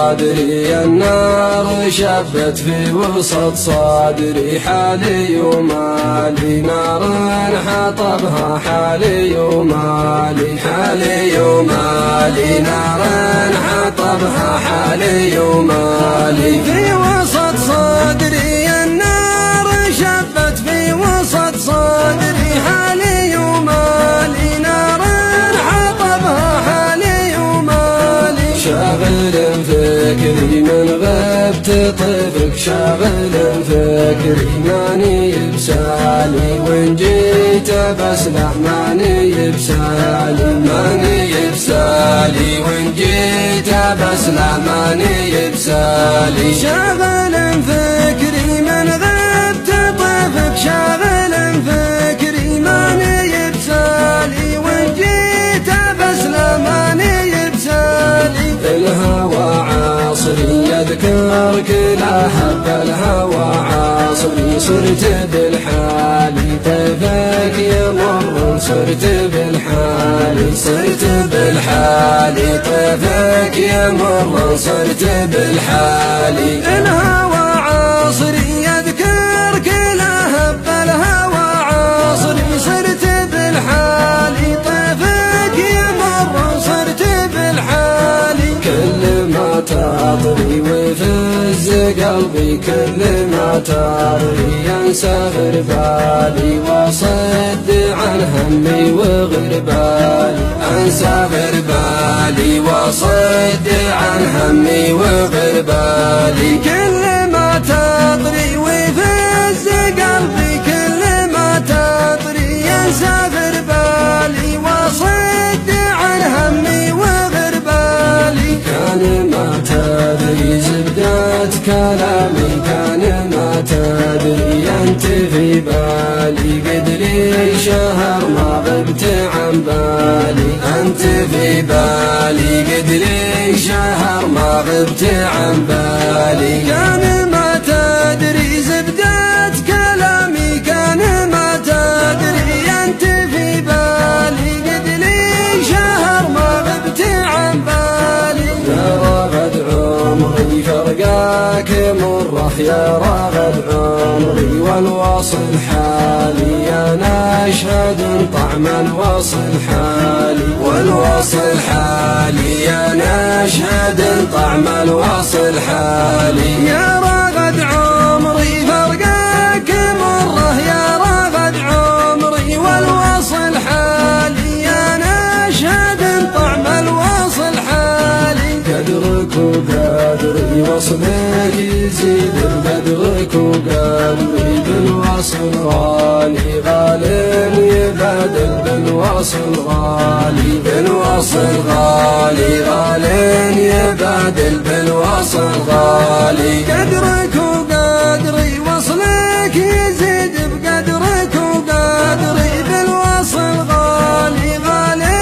صدري النار شبت في وسط صدري حالي ومالي نار حطبها حالي ومالي حالي ومالي نار حطبها حالي ومالي في وسط صدري النار شبت في وسط صدري حالي ومالي نار حطبها حالي ومالي شاغل فكري من غبت طفك شاغل فكري ماني بسالي وإن جيت بسلح ماني بسالي ماني بسالي وإن جيت بسلح ماني بسالي شاغل فكري من غبت طفك شاغل فكري ماني بسالي وإن جيت بسلح ماني بسالي الهوى عاصري يذكر كل أحب الهوى عاصري صرت بالحالي طيفك يمر صرت بالحالي صرت بالحالي طيفك يمر صرت بالحالي الهوى عاصري يذكر كل أحب الهوى عاصري صرت بالحالي طيفك يمر صرت بالحالي كل ما تطري ويفز قلبي كل ما تطري ينسى غربالي وصد عن همي وغربالي انسى غربالي وصد عن همي وغربالي كل ما تطري ويفز قلبي كل ما تطري ينسى غربالي وصد عن همي وغربالي كان ما تدري زبدة كلامي كان ما تدري أنت في بالي قدري شهر ما غبت عن بالي أنت في بالي قدري شهر ما غبت عن بالي كان ما تدري زبدة كلامي كان ما تدري أنت في بالي قدري شهر ما غبت عن بالي يا راغد عمري فرقاك مره يا راغد عمري والوصل حالي أنا أشهد طعم الوصل حالي والوصل حالي أنا أشهد طعم الوصل حالي يا راغد عمري فرقاك مره يا راغد عمري والوصل حالي أنا أشهد طعم الوصل حالي قدرك وقدري وصلك يزيد قدرك وقدري بالوصل غالي غالي يبادل بالوصل غالي بالوصل غالي غالي يبادل بالوصل غالي قدرك وقدري وصلك يزيد بقدرك وقدري بالوصل غالي غالي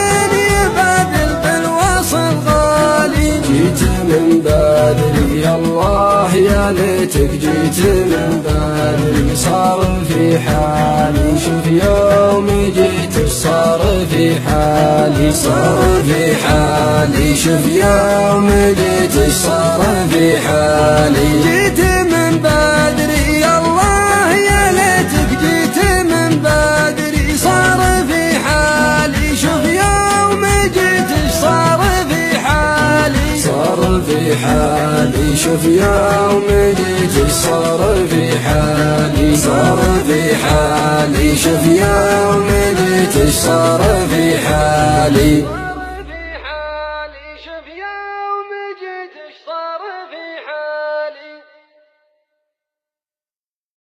يبادل بالوصل غالي جيت من بدري الله يا ليتك جيت من بدري صار في حالي شوف يومي جيت صار في حالي صار في حالي شوف يومي جيت صار في حالي جيت من بدري الله يا ليتك جيت من بدري صار في حالي شوف يومي جيت صار في حالي صار في حالي شوف يومي جيت صار في حالي صار في حالي شوف يومي جيت صار في حالي